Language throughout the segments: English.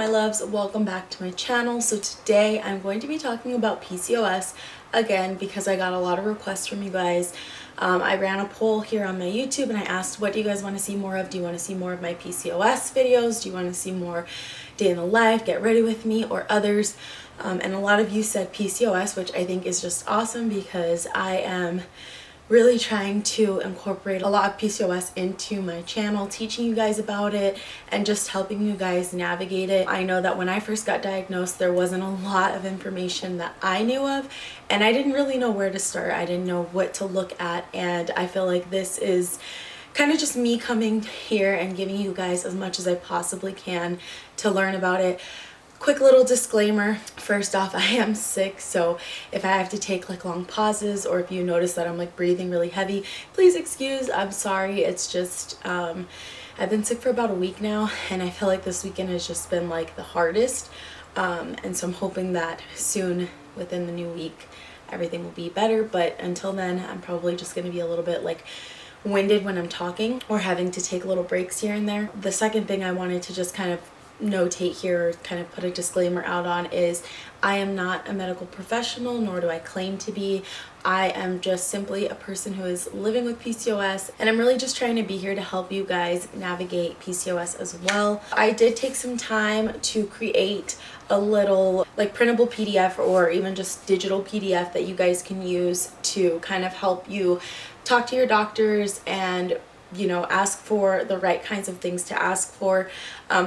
my loves, welcome back to my channel. So today I'm going to be talking about PCOS again because I got a lot of requests from you guys. I ran a poll here on my YouTube and I asked, what do you guys want to see more of? Do you want to see more of my PCOS videos? Do you want to see more day in the life, get ready with me, or others? And a lot of you said PCOS, which I think is just awesome because I am really trying to incorporate a lot of PCOS into my channel, teaching you guys about it and just helping you guys navigate it. I know that when I first got diagnosed, there wasn't a lot of information that I knew of, and I didn't really know where to start. I didn't know what to look at, and I feel like this is kind of just me coming here and giving you guys as much as I possibly can to learn about it. Quick little disclaimer, first off, I am sick, so if I have to take like long pauses or if you notice that I'm like breathing really heavy, please excuse. I'm sorry. It's just I've been sick for about a week now, and I feel like this weekend has just been like the hardest, and so I'm hoping that soon within the new week everything will be better, but until then I'm probably just going to be a little bit like winded when I'm talking or having to take little breaks here and there. The second thing I wanted to just kind of notate here, or kind of put a disclaimer out on, is I am not a medical professional, nor do I claim to be. I am just simply a person who is living with PCOS, and I'm really just trying to be here to help you guys navigate PCOS as well. I did take some time to create a little like printable PDF or even just digital PDF that you guys can use to kind of help you talk to your doctors and, you know, ask for the right kinds of things to ask for.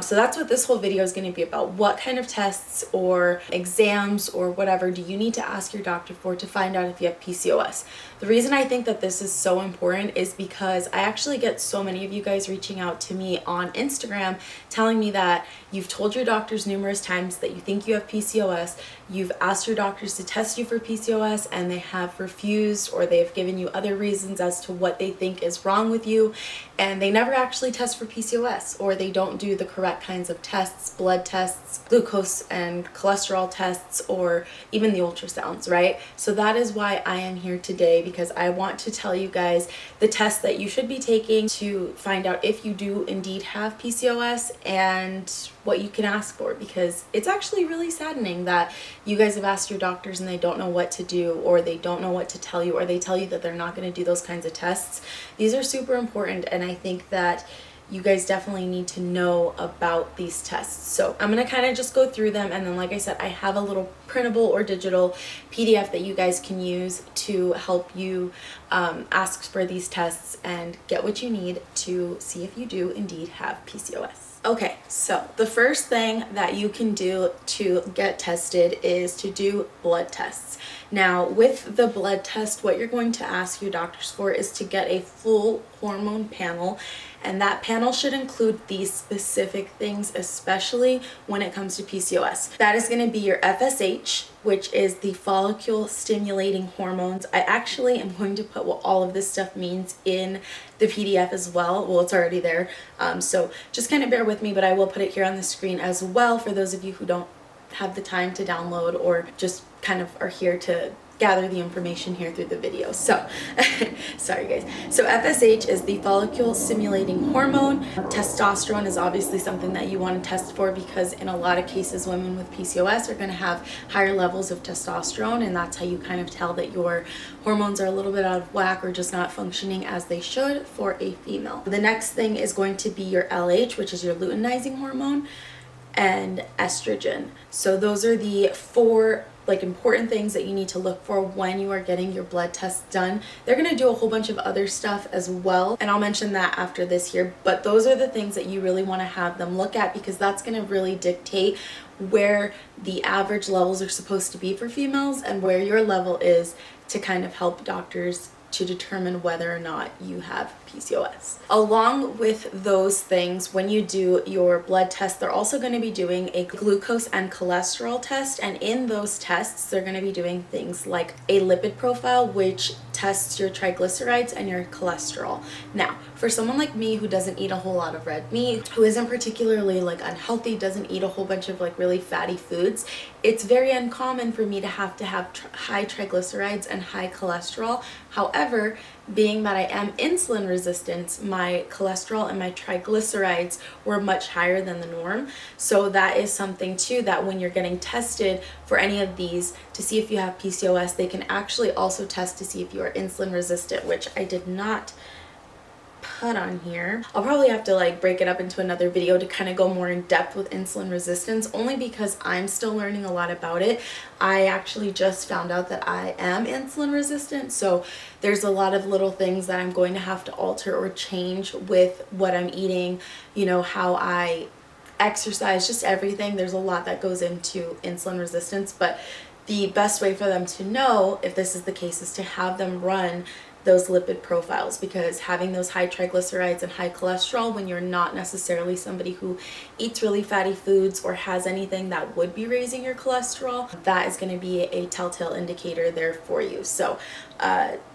So that's what this whole video is going to be about. What kind of tests or exams or whatever do you need to ask your doctor for to find out if you have PCOS? The reason I think that this is so important is because I actually get so many of you guys reaching out to me on Instagram telling me that you've told your doctors numerous times that you think you have PCOS, you've asked your doctors to test you for PCOS and they have refused, or they've given you other reasons as to what they think is wrong with you, and they never actually test for PCOS, or they don't do the correct kinds of tests, blood tests, glucose and cholesterol tests, or even the ultrasounds, right? So that is why I am here today, because I want to tell you guys the tests that you should be taking to find out if you do indeed have PCOS and what you can ask for, because it's actually really saddening that you guys have asked your doctors and they don't know what to do, or they don't know what to tell you, or they tell you that they're not going to do those kinds of tests. These are super important, and I think that you guys definitely need to know about these tests. So I'm going to kind of just go through them, and then like I said, I have a little printable or digital PDF that you guys can use to help you ask for these tests and get what you need to see if you do indeed have PCOS. Okay, so the first thing that you can do to get tested is to do blood tests. Now, with the blood test, what you're going to ask your doctors for is to get a full hormone panel, and that panel should include these specific things, especially when it comes to PCOS. That is going to be your FSH, which is the follicle stimulating hormones. I actually am going to put what all of this stuff means in the PDF as well. Well, it's already there. So just kind of bear with me, but I will put it here on the screen as well for those of you who don't have the time to download or just kind of are here to gather the information here through the video. So sorry guys. So FSH is the follicle stimulating hormone. Testosterone is obviously something that you want to test for, because in a lot of cases women with PCOS are going to have higher levels of testosterone, and that's how you kind of tell that your hormones are a little bit out of whack or just not functioning as they should for a female. The next thing is going to be your LH, which is your luteinizing hormone, and estrogen. So those are the four like important things that you need to look for when you are getting your blood tests done. They're going to do a whole bunch of other stuff as well, and I'll mention that after this here, but those are the things that you really want to have them look at, because that's going to really dictate where the average levels are supposed to be for females and where your level is to kind of help doctors to determine whether or not you have PCOS. Along with those things, when you do your blood test, they're also going to be doing a glucose and cholesterol test, and in those tests they're going to be doing things like a lipid profile, which tests your triglycerides and your cholesterol. Now, for someone like me who doesn't eat a whole lot of red meat, who isn't particularly like unhealthy, doesn't eat a whole bunch of like really fatty foods, it's very uncommon for me to have high triglycerides and high cholesterol. However, being that I am insulin resistant, my cholesterol and my triglycerides were much higher than the norm. So that is something too, that when you're getting tested for any of these to see if you have PCOS, they can actually also test to see if you are insulin resistant, which I did not put on here. I'll probably have to like break it up into another video to kind of go more in depth with insulin resistance, only because I'm still learning a lot about it. I actually just found out that I am insulin resistant, so there's a lot of little things that I'm going to have to alter or change with what I'm eating, you know, how I exercise, just everything. There's a lot that goes into insulin resistance, but the best way for them to know if this is the case is to have them run those lipid profiles, because having those high triglycerides and high cholesterol when you're not necessarily somebody who eats really fatty foods or has anything that would be raising your cholesterol, that is going to be a telltale indicator there for you. So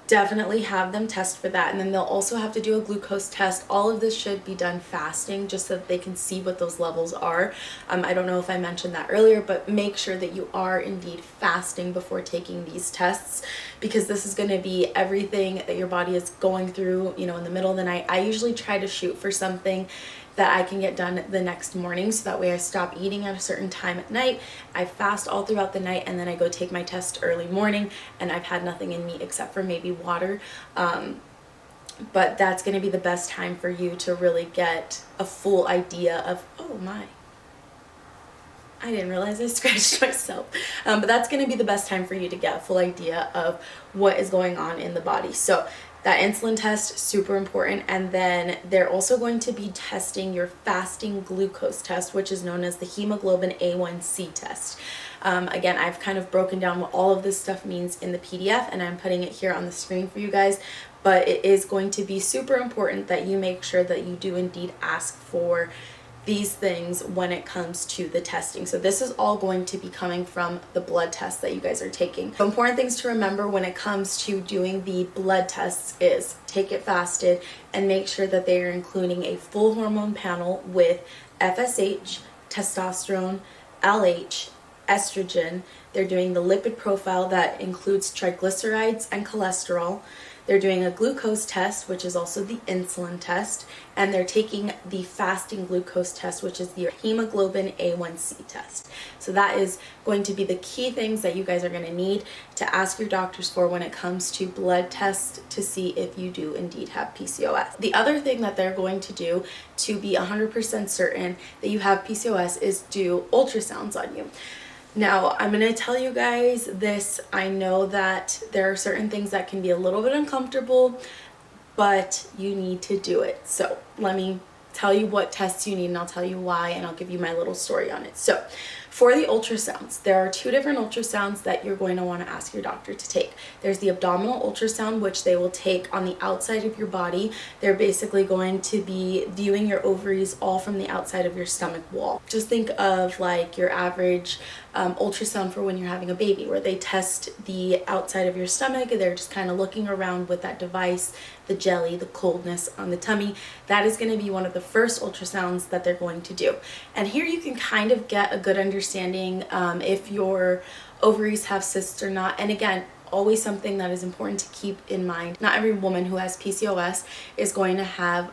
definitely have them test for that, and then they'll also have to do a glucose test. All of this should be done fasting just so that they can see what those levels are. I don't know if I mentioned that earlier, but make sure that you are indeed fasting before taking these tests, because this is going to be everything that your body is going through, you know, in the middle of the night. I usually try to shoot for something that I can get done the next morning, so that way I stop eating at a certain time at night, I fast all throughout the night, and then I go take my test early morning, and I've had nothing in me except for maybe water. But that's going to be the best time for you to really get a full idea of, oh my, I didn't realize I scratched myself. But that's going to be the best time for you to get a full idea of what is going on in the body. So that insulin test, super important. And then they're also going to be testing your fasting glucose test, which is known as the hemoglobin A1C test. Again, I've kind of broken down what all of this stuff means in the PDF, and I'm putting it here on the screen for you guys. But it is going to be super important that you make sure that you do indeed ask for these things when it comes to the testing. So this is all going to be coming from the blood tests that you guys are taking. So important things to remember when it comes to doing the blood tests is take it fasted and make sure that they are including a full hormone panel with FSH, testosterone, LH, estrogen. They're doing the lipid profile that includes triglycerides and cholesterol. They're doing a glucose test, which is also the insulin test, and they're taking the fasting glucose test, which is the hemoglobin A1C test. So that is going to be the key things that you guys are going to need to ask your doctors for when it comes to blood tests to see if you do indeed have PCOS. The other thing that they're going to do to be 100% certain that you have PCOS is do ultrasounds on you. Now, I'm going to tell you guys this. I know that there are certain things that can be a little bit uncomfortable, but you need to do it. So let me tell you what tests you need, and I'll tell you why, and I'll give you my little story on it. So for the ultrasounds, there are 2 different ultrasounds that you're going to want to ask your doctor to take. There's the abdominal ultrasound, which they will take on the outside of your body. They're basically going to be viewing your ovaries all from the outside of your stomach wall. Just think of like your average ultrasound for when you're having a baby, where they test the outside of your stomach, and they're just kind of looking around with that device, the jelly, the coldness on the tummy. That is going to be one of the first ultrasounds that they're going to do. And here you can kind of get a good understanding if your ovaries have cysts or not. And again, always something that is important to keep in mind. Not every woman who has PCOS is going to have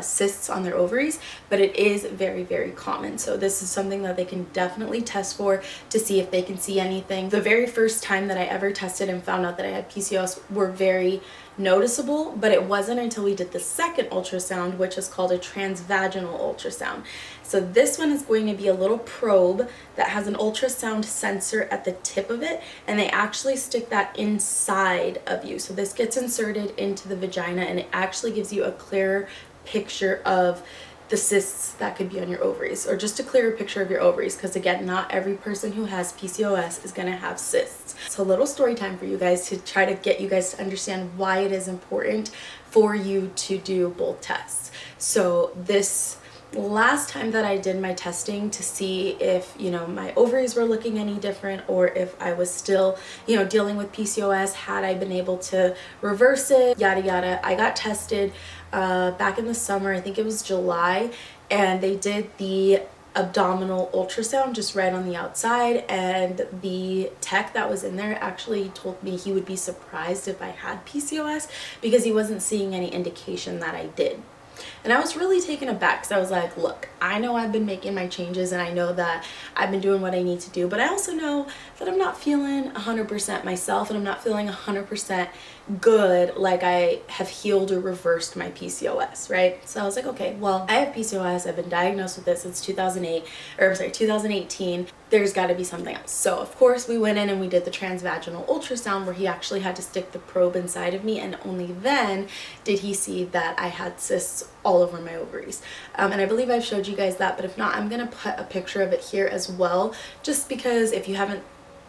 cysts on their ovaries, but it is very, very common. So this is something that they can definitely test for to see if they can see anything. The very first time that I ever tested and found out that I had PCOS were very noticeable, but it wasn't until we did the second ultrasound, which is called a transvaginal ultrasound. So this one is going to be a little probe that has an ultrasound sensor at the tip of it, and they actually stick that inside of you. So this gets inserted into the vagina, and it actually gives you a clearer picture of the cysts that could be on your ovaries, or just a clearer picture of your ovaries, because again, not every person who has PCOS is going to have cysts. So a little story time for you guys to try to get you guys to understand why it is important for you to do both tests. So this last time that I did my testing to see if, my ovaries were looking any different, or if I was still, dealing with PCOS, had I been able to reverse it, yada yada, I got tested back in the summer. I think it was July, and they did the abdominal ultrasound just right on the outside, and the tech that was in there actually told me he would be surprised if I had PCOS because he wasn't seeing any indication that I did. And I was really taken aback because I was like, look, I know I've been making my changes and I know that I've been doing what I need to do, but I also know that I'm not feeling 100% myself, and I'm not feeling 100% good, like I have healed or reversed my PCOS, right? So I was like, okay, well, I have PCOS. I've been diagnosed with it since 2018. There's got to be something else. So of course we went in and we did the transvaginal ultrasound, where he actually had to stick the probe inside of me, and only then did he see that I had cysts all over my ovaries. And I believe I've showed you guys that, but if not, I'm gonna put a picture of it here as well, just because if you haven't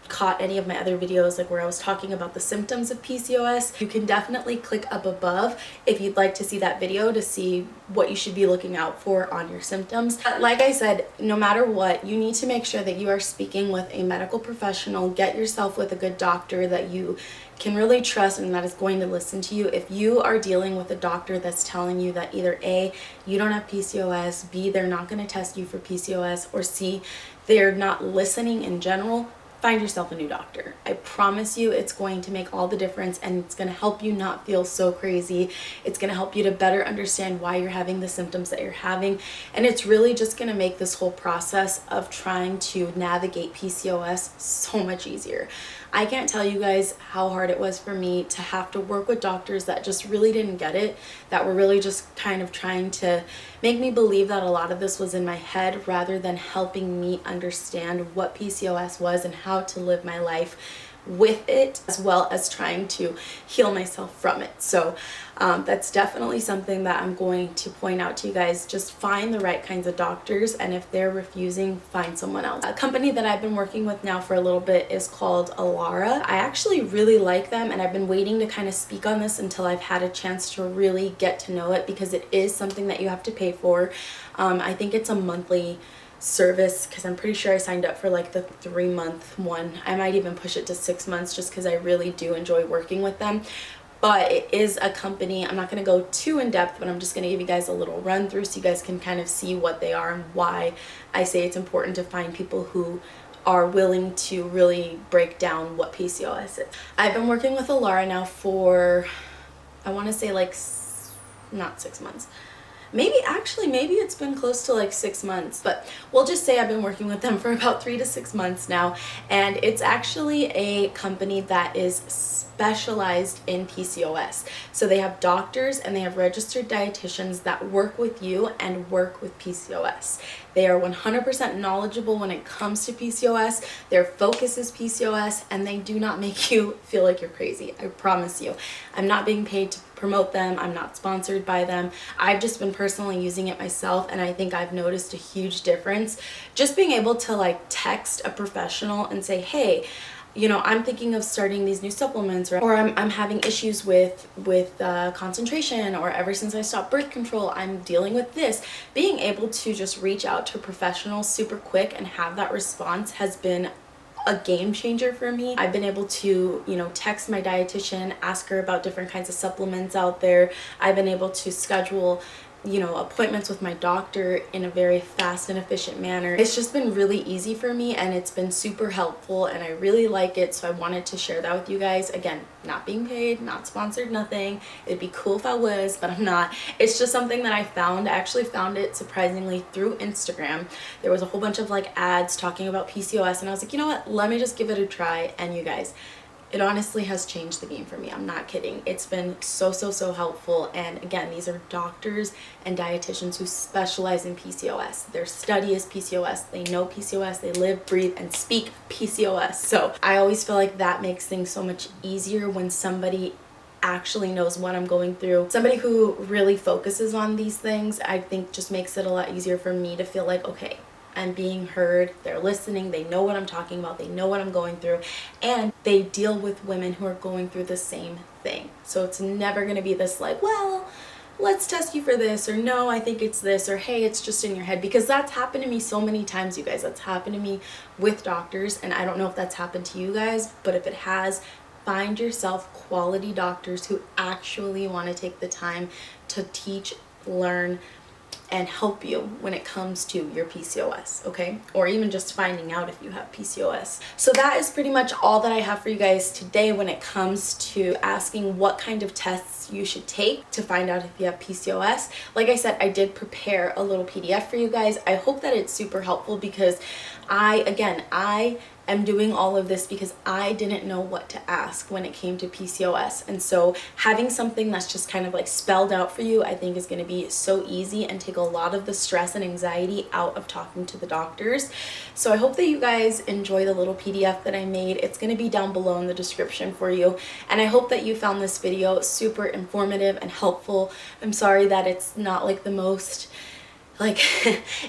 caught any of my other videos, like where I was talking about the symptoms of PCOS, you can definitely click up above if you'd like to see that video to see what you should be looking out for on your symptoms. But like I said, no matter what, you need to make sure that you are speaking with a medical professional. Get yourself with a good doctor that you can really trust and that is going to listen to you. If you are dealing with a doctor that's telling you that either A, you don't have PCOS, B, they're not going to test you for PCOS, or C, they're not listening in general, find yourself a new doctor. I promise you it's going to make all the difference, and it's going to help you not feel so crazy. It's going to help you to better understand why you're having the symptoms that you're having, and it's really just going to make this whole process of trying to navigate PCOS so much easier. I can't tell you guys how hard it was for me to have to work with doctors that just really didn't get it, that were really just kind of trying to make me believe that a lot of this was in my head, rather than helping me understand what PCOS was and how to live my life with it, as well as trying to heal myself from it. So that's definitely something that I'm going to point out to you guys. Just find the right kinds of doctors, and if they're refusing, find someone else. A company that I've been working with now for a little bit is called Alara. I actually really like them, and I've been waiting to kind of speak on this until I've had a chance to really get to know it, because it is something that you have to pay for. I think it's a monthly service, because I'm pretty sure I signed up for like the 3-month one. I might even push it to 6 months, just because I really do enjoy working with them. But it is a company, I'm not going to go too in depth, but I'm just going to give you guys a little run through so you guys can kind of see what they are and why I say it's important to find people who are willing to really break down what PCOS is. I've been working with Alara now for, I want to say like not 6 months. Maybe it's been close to like 6 months, but we'll just say I've been working with them for about 3 to 6 months now. And it's actually a company that is specialized in PCOS. So they have doctors and they have registered dietitians that work with you and work with PCOS. They are 100% knowledgeable when it comes to PCOS. Their focus is PCOS, and they do not make you feel like you're crazy. I promise you. I'm not being paid to promote them. I'm not sponsored by them. I've just been personally using it myself, and I think I've noticed a huge difference. Just being able to like text a professional and say, hey, I'm thinking of starting these new supplements, or I'm having issues with concentration, or ever since I stopped birth control, I'm dealing with this. Being able to just reach out to a professional super quick and have that response has been a game changer for me. I've been able to, text my dietitian, ask her about different kinds of supplements out there. I've been able to schedule appointments with my doctor in a very fast and efficient manner. It's just been really easy for me, and it's been super helpful, and I really like it. So I wanted to share that with you guys. Again, not being paid, not sponsored, nothing. It'd be cool if I was, but I'm not. It's just something that I found. I actually found it surprisingly through Instagram. There was a whole bunch of like ads talking about PCOS, and I was like, you know what, let me just give it a try. And you guys, it honestly has changed the game for me. I'm not kidding. It's been so helpful. And again, these are doctors and dietitians who specialize in PCOS. Their study is PCOS. They know PCOS. They live, breathe, and speak PCOS. So I always feel like that makes things so much easier when somebody actually knows what I'm going through. Somebody who really focuses on these things, I think just makes it a lot easier for me to feel like, okay, I'm being heard, they're listening, they know what I'm talking about, they know what I'm going through, and they deal with women who are going through the same thing. So it's never going to be this like, well, let's test you for this, or no, I think it's this, or hey, it's just in your head. Because that's happened to me so many times, you guys. That's happened to me with doctors, and I don't know if that's happened to you guys, but if it has, find yourself quality doctors who actually want to take the time to teach, learn, and help you when it comes to your PCOS, okay? Or even just finding out if you have PCOS. So that is pretty much all that I have for you guys today when it comes to asking what kind of tests you should take to find out if you have PCOS. Like I said, I did prepare a little PDF for you guys. I hope that it's super helpful because I am doing all of this because I didn't know what to ask when it came to PCOS. And so having something that's just kind of like spelled out for you, I think is going to be so easy and take a lot of the stress and anxiety out of talking to the doctors. So I hope that you guys enjoy the little PDF that I made. It's going to be down below in the description for you. And I hope that you found this video super informative and helpful. I'm sorry that it's not like the most like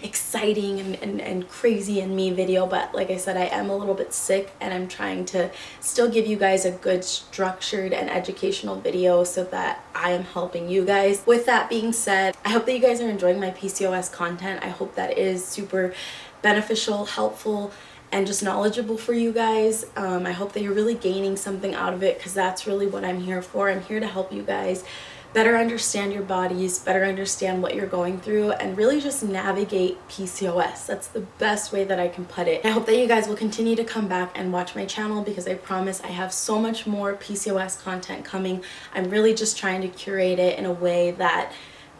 exciting and crazy in me video, but like I said, I am a little bit sick and I'm trying to still give you guys a good structured and educational video so that I am helping you guys. With that being said, I hope that you guys are enjoying my PCOS content. I hope that is super beneficial, helpful, and just knowledgeable for you guys. I hope that you're really gaining something out of it because that's really what I'm here for. I'm here to help you guys better understand your bodies, better understand what you're going through, and really just navigate PCOS. That's the best way that I can put it. I hope that you guys will continue to come back and watch my channel because I promise I have so much more PCOS content coming. I'm really just trying to curate it in a way that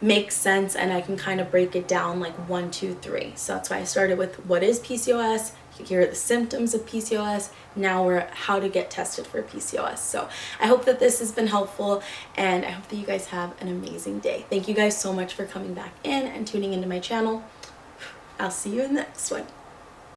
makes sense and I can kind of break it down like 1, 2, 3. So that's why I started with what is PCOS, here are the symptoms of PCOS, now we're how to get tested for PCOS. So I hope that this has been helpful and I hope that you guys have an amazing day. Thank you guys so much for coming back in and tuning into my channel. I'll see you in the next one.